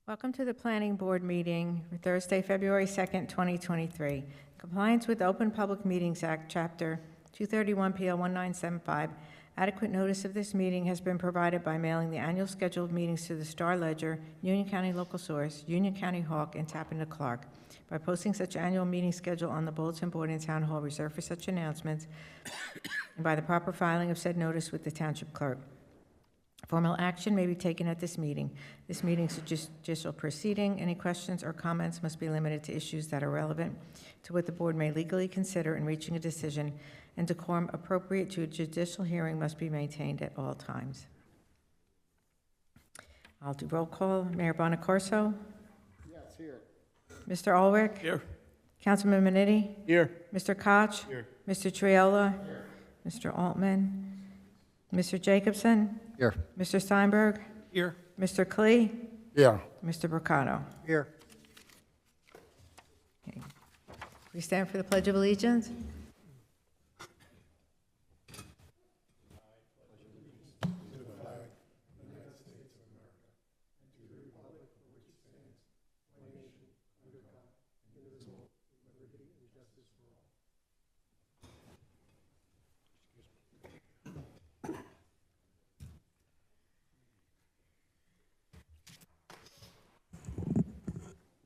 Welcome to the Planning Board meeting for Thursday, February 2nd, 2023. Compliance with Open Public Meetings Act, Chapter 231 PL 1975. Adequate notice of this meeting has been provided by mailing the annual scheduled meetings to the Star Ledger, Union County Local Source, Union County Hawk, and Tappan to Clark. By posting such annual meeting schedule on the bulletin board in Town Hall reserved for such announcements, and by the proper filing of said notice with the Township Clerk. Formal action may be taken at this meeting. This meeting is a judicial proceeding. Any questions or comments must be limited to issues that are relevant to what the board may legally consider in reaching a decision, and decorum appropriate to a judicial hearing must be maintained at all times. I'll do roll call. Mayor Bonacorso? Yes, here. Mr. Ulrich? Here. Councilman Minetti? Here. Mr. Koch? Here. Mr. Triola? Here. Mr. Altman? Mr. Jacobson? Here. Mr. Steinberg? Here. Mr. Klee? Here. Mr. Bricado? Here. Okay. We stand for the Pledge of Allegiance.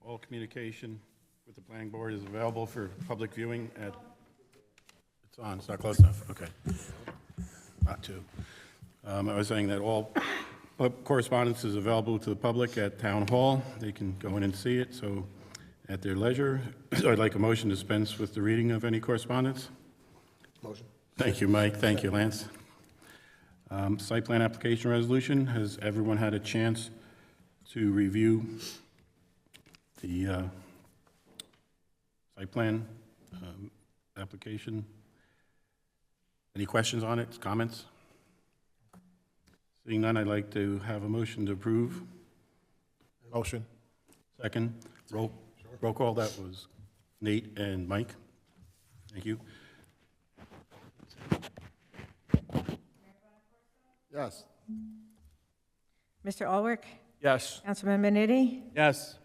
All communication with the planning board is available for public viewing at, it's on, it's not close enough, okay. Not too. I was saying that all correspondence is available to the public at Town Hall. They can go in and see it, so at their leisure. So I'd like a motion to dispense with the reading of any correspondence. Motion. Thank you, Mike. Thank you, Lance. Site plan application resolution. Has everyone had a chance to review the site plan application? Any questions on it, comments? Seeing none, I'd like to have a motion to approve. Motion. Second, roll call. That was Nate and Mike. Thank you. Yes. Mr. Ulrich? Yes. Councilman Minetti? Yes.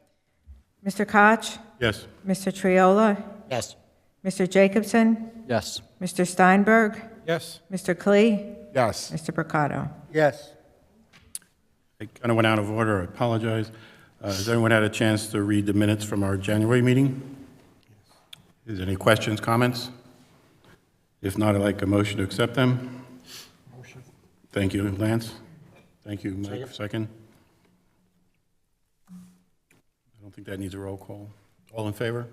Mr. Koch? Yes. Mr. Triola? Yes. Mr. Jacobson? Yes. Mr. Steinberg? Yes. Mr. Klee? Yes. Mr. Bricado? Yes. I kind of went out of order. I apologize. Has everyone had a chance to read the minutes from our January meeting? Is there any questions, comments? If not, I'd like a motion to accept them. Motion. Thank you, Lance. Thank you, Mike, second. I don't think that needs a roll call. All in favor?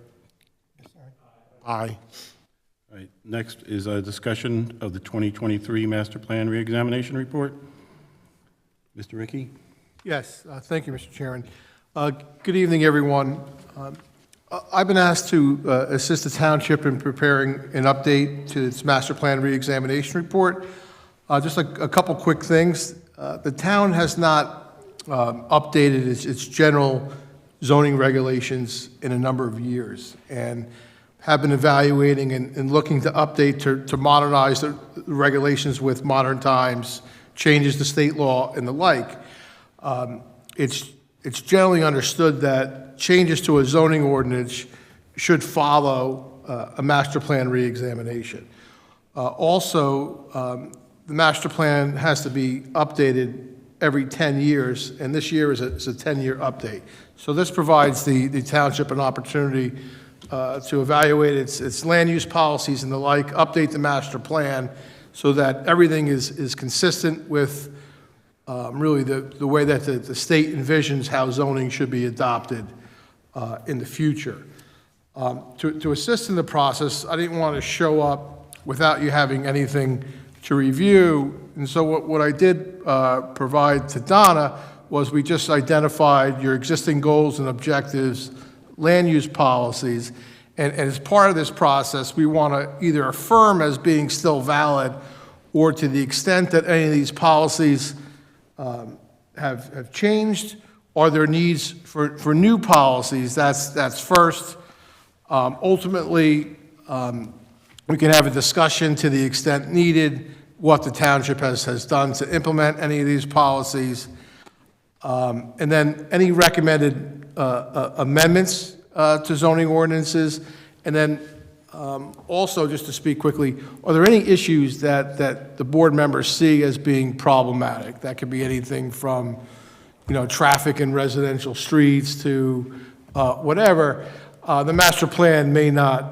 Aye. All right, next is a discussion of the 2023 Master Plan Reexamination Report. Mr. Rickey? Yes, thank you, Mr. Chairman. Good evening, everyone. I've been asked to assist the township in preparing an update to its Master Plan Reexamination Report. Just a couple quick things. The town has not updated its general zoning regulations in a number of years, and have been evaluating and looking to update to modernize the regulations with modern times, changes to state law and the like. It's generally understood that changes to a zoning ordinance should follow a master plan reexamination. Also, the master plan has to be updated every 10 years, and this year is a 10-year update. So this provides the township an opportunity to evaluate its land use policies and the like, update the master plan so that everything is consistent with really the way that the state envisions how zoning should be adopted in the future. To assist in the process, I didn't want to show up without you having anything to review, and so what I did provide to Donna was we just identified your existing goals and objectives, land use policies, and as part of this process, we want to either affirm as being still valid, or to the extent that any of these policies have changed, are there needs for new policies? That's first. Ultimately, we can have a discussion to the extent needed, what the township has done to implement any of these policies. And then any recommended amendments to zoning ordinances. And then also, just to speak quickly, are there any issues that the board members see as being problematic? That could be anything from, traffic in residential streets to whatever. The master plan may not,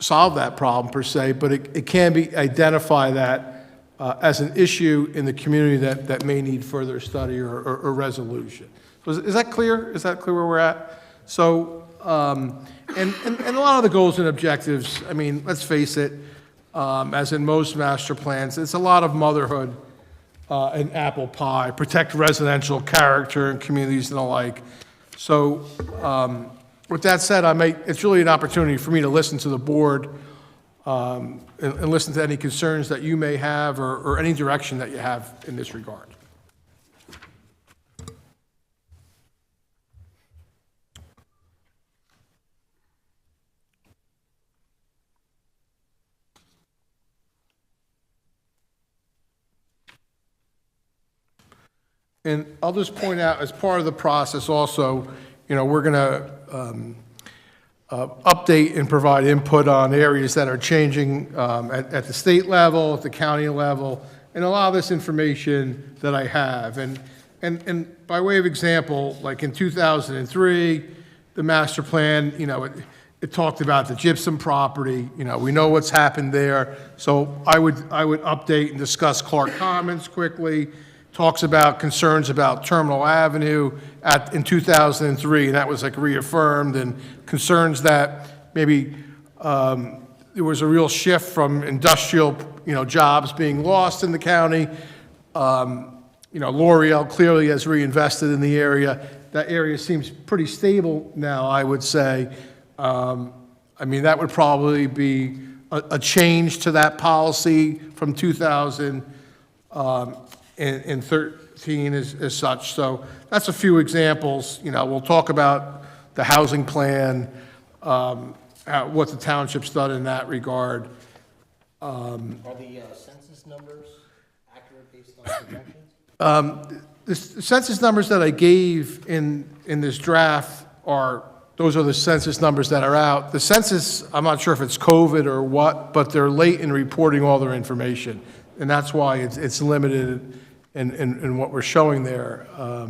solve that problem per se, but it can identify that as an issue in the community that may need further study or resolution. So is that clear? Is that clear where we're at? So, and a lot of the goals and objectives, I mean, let's face it, as in most master plans, it's a lot of motherhood and apple pie, protect residential character and communities and the like. So, with that said, it's really an opportunity for me to listen to the board and listen to any concerns that you may have or any direction that you have in this regard. And I'll just point out, as part of the process also, we're going to update and provide input on areas that are changing at the state level, at the county level, and a lot of this information that I have. And by way of example, like in 2003, the master plan, it talked about the gypsum property. We know what's happened there. So I would update and discuss Clark Commons quickly. Talks about concerns about Terminal Avenue in 2003, and that was like reaffirmed, and concerns that maybe there was a real shift from industrial, jobs being lost in the county. L'Oreal clearly has reinvested in the area. That area seems pretty stable now, I would say. That would probably be a change to that policy from 2013 as such. So that's a few examples. We'll talk about the housing plan, what the township's done in that regard. Are the census numbers accurate based on projections? The census numbers that I gave in this draft those are the census numbers that are out. The census, I'm not sure if it's COVID or what, but they're late in reporting all their information. And that's why it's limited in what we're showing there. I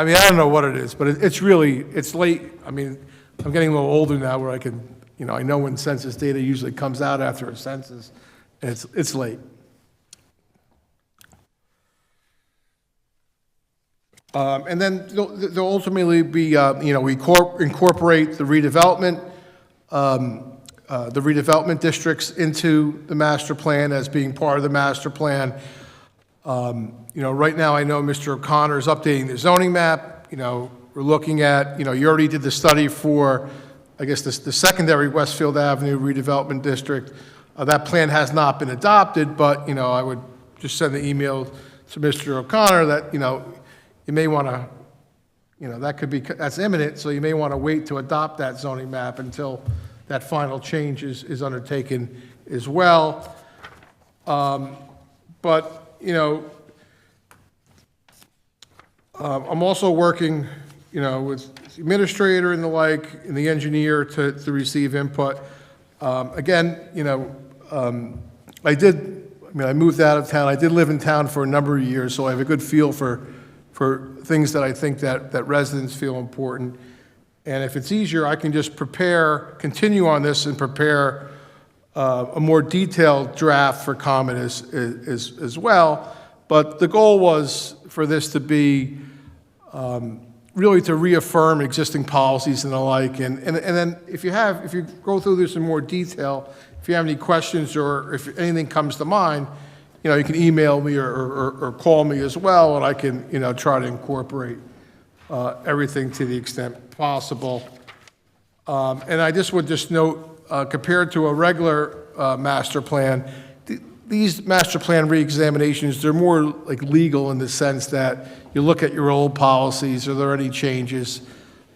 don't know what it is, but it's late. I'm getting a little older now where I can, I know when census data usually comes out after a census, and it's late. And then there'll ultimately be, we incorporate the redevelopment districts into the master plan as being part of the master plan. Right now I know Mr. O'Connor is updating the zoning map. We're looking at, you already did the study for, I guess, the secondary Westfield Avenue redevelopment district. That plan has not been adopted, but, I would just send an email to Mr. O'Connor that, you may want to, that's imminent, so you may want to wait to adopt that zoning map until that final change is undertaken as well. But, I'm also working, with the administrator and the like, and the engineer to receive input. Again, I moved out of town. I did live in town for a number of years, so I have a good feel for things that I think that residents feel important. And if it's easier, I can just continue on this and prepare a more detailed draft for comment as well. But the goal was for this to be really to reaffirm existing policies and the like. And then if you go through this in more detail, if you have any questions or if anything comes to mind, you can email me or call me as well, and I can, try to incorporate everything to the extent possible. And I would note, compared to a regular master plan, these master plan reexaminations, they're more like legal in the sense that you look at your old policies, are there any changes,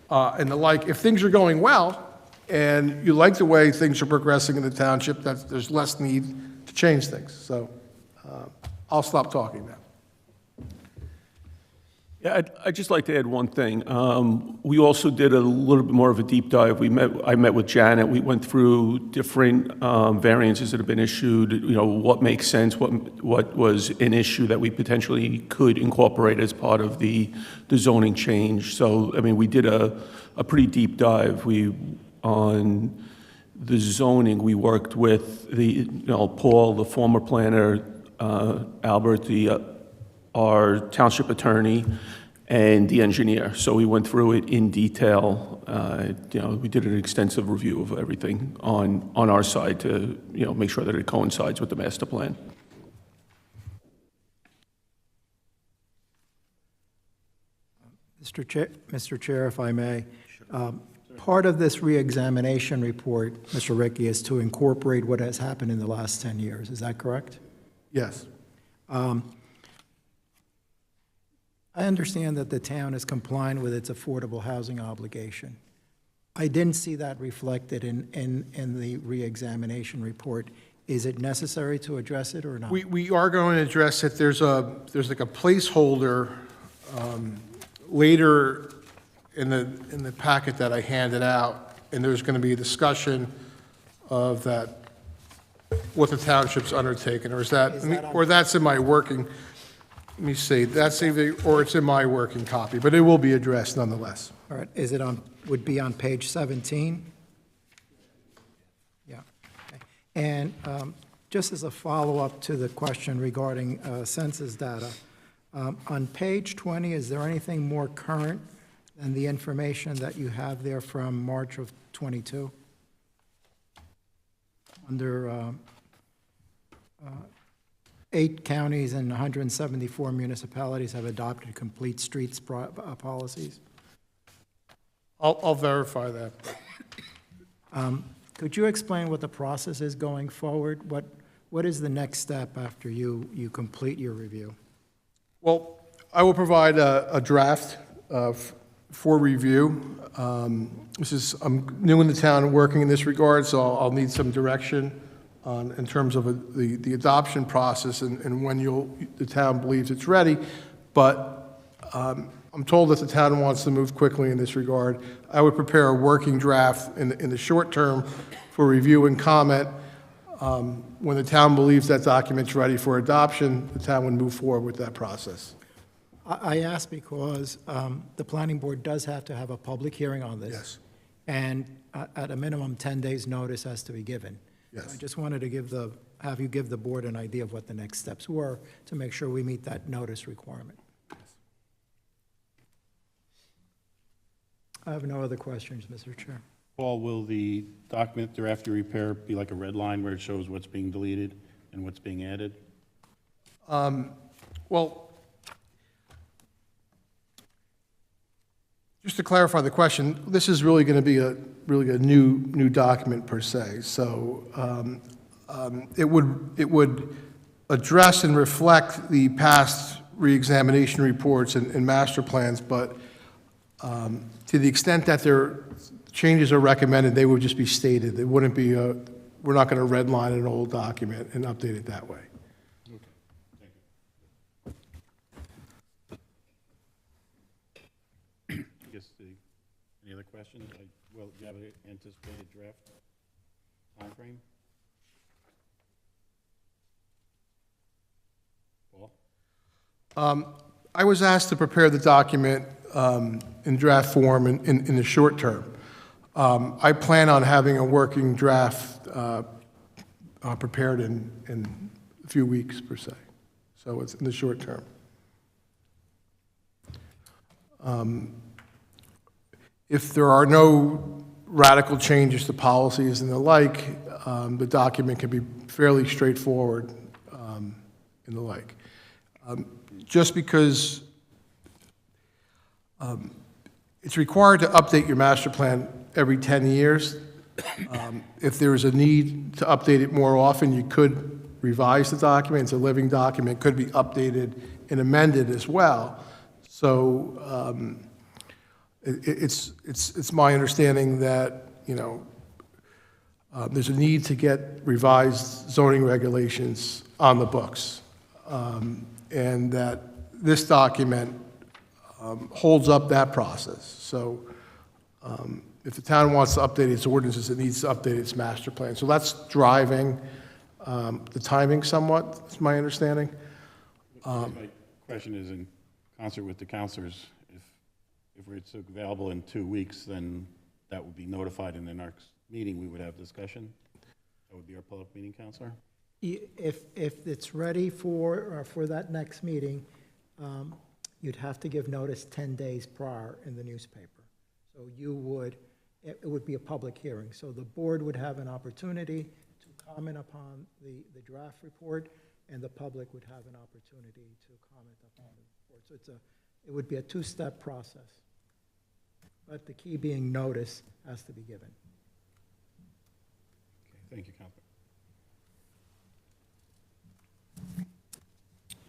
and the like. If things are going well, and you like the way things are progressing in the township, there's less need to change things. So I'll stop talking now. Yeah, I'd just like to add one thing. We also did a little bit more of a deep dive. I met with Janet. We went through different variances that have been issued, what makes sense, what was an issue that we potentially could incorporate as part of the zoning change. So, I mean, we did a pretty deep dive. On the zoning, we worked with Paul, the former planner, Albert, our township attorney, and the engineer. So we went through it in detail. We did an extensive review of everything on our side to, make sure that it coincides with the master plan. Mr. Chair, if I may, part of this reexamination report, Mr. Ricky, is to incorporate what has happened in the last 10 years. Is that correct? Yes. I understand that the town is complying with its affordable housing obligation. I didn't see that reflected in the reexamination report. Is it necessary to address it or not? We are going to address it. There's like a placeholder later in the packet that I handed out, and there's going to be a discussion of that, what the township's undertaken, or that's in my working. Let me see. Or it's in my working copy, but it will be addressed nonetheless. All right, would be on page 17? Yeah. Okay. And just as a follow-up to the question regarding census data, on page 20, is there anything more current than the information that you have there from March of 22? Under 8 counties and 174 municipalities have adopted complete streets policies. I'll verify that. Could you explain what the process is going forward? What is the next step after you complete your review? Well, I will provide a draft for review. I'm new in the town working in this regard, so I'll need some direction in terms of the adoption process and when the town believes it's ready. But I'm told that the town wants to move quickly in this regard. I would prepare a working draft in the short term for review and comment. When the town believes that document's ready for adoption, the town would move forward with that process. I ask because the planning board does have to have a public hearing on this. Yes. And at a minimum, 10 days' notice has to be given. Yes. I just wanted to have you give the board an idea of what the next steps were to make sure we meet that notice requirement. I have no other questions, Mr. Chair. Paul, will the document thereafter repair be like a red line where it shows what's being deleted and what's being added? Well, just to clarify the question, this is really going to be a new document per se. So it would address and reflect the past reexamination reports and master plans, but to the extent that changes are recommended, they would just be stated. It wouldn't be we're not going to redline an old document and update it that way. Any other questions? Do you have an anticipated draft timeframe? Paul? I was asked to prepare the document in draft form in the short term. I plan on having a working draft prepared in a few weeks, per se. So it's in the short term. If there are no radical changes to policies and the like, the document can be fairly straightforward and the like. Just because it's required to update your master plan every 10 years. If there is a need to update it more often, you could revise the document. It's a living document, could be updated and amended as well. So it's my understanding that, there's a need to get revised zoning regulations on the books. and that this document holds up that process. So if the town wants to update its ordinances, it needs to update its master plan. So that's driving the timing somewhat, is my understanding. My question is in concert with the counselors. If it's available in 2 weeks, then that would be notified in the next meeting. We would have discussion. That would be our public meeting, counselor? If it's ready for that next meeting, you'd have to give notice 10 days prior in the newspaper. So it would be a public hearing. So the board would have an opportunity to comment upon the draft report, and the public would have an opportunity to comment upon the report. So it would be a two-step process. But the key being notice has to be given. Okay, thank you, counselor.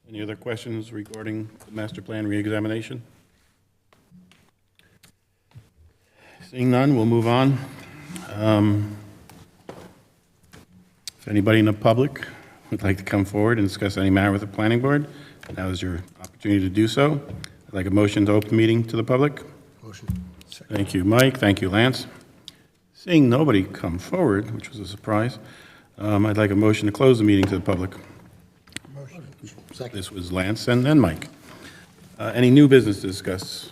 Any other questions regarding the master plan reexamination? Seeing none, we'll move on. If anybody in the public would like to come forward and discuss any matter with the planning board, now is your opportunity to do so. I'd like a motion to open the meeting to the public. Motion. Thank you, Mike. Thank you, Lance. Seeing nobody come forward, which was a surprise, I'd like a motion to close the meeting to the public. Motion. Second. This was Lance and then Mike. Any new business to discuss?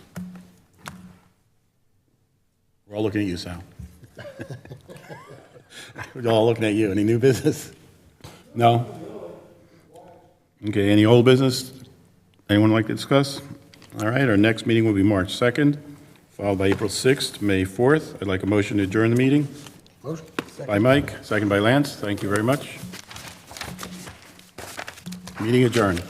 We're all looking at you, Sal. We're all looking at you. Any new business? No? Okay, any old business? Anyone like to discuss? All right, our next meeting will be March 2nd, followed by April 6th, May 4th. I'd like a motion to adjourn the meeting. Motion. By Mike, second by Lance. Thank you very much. Meeting adjourned.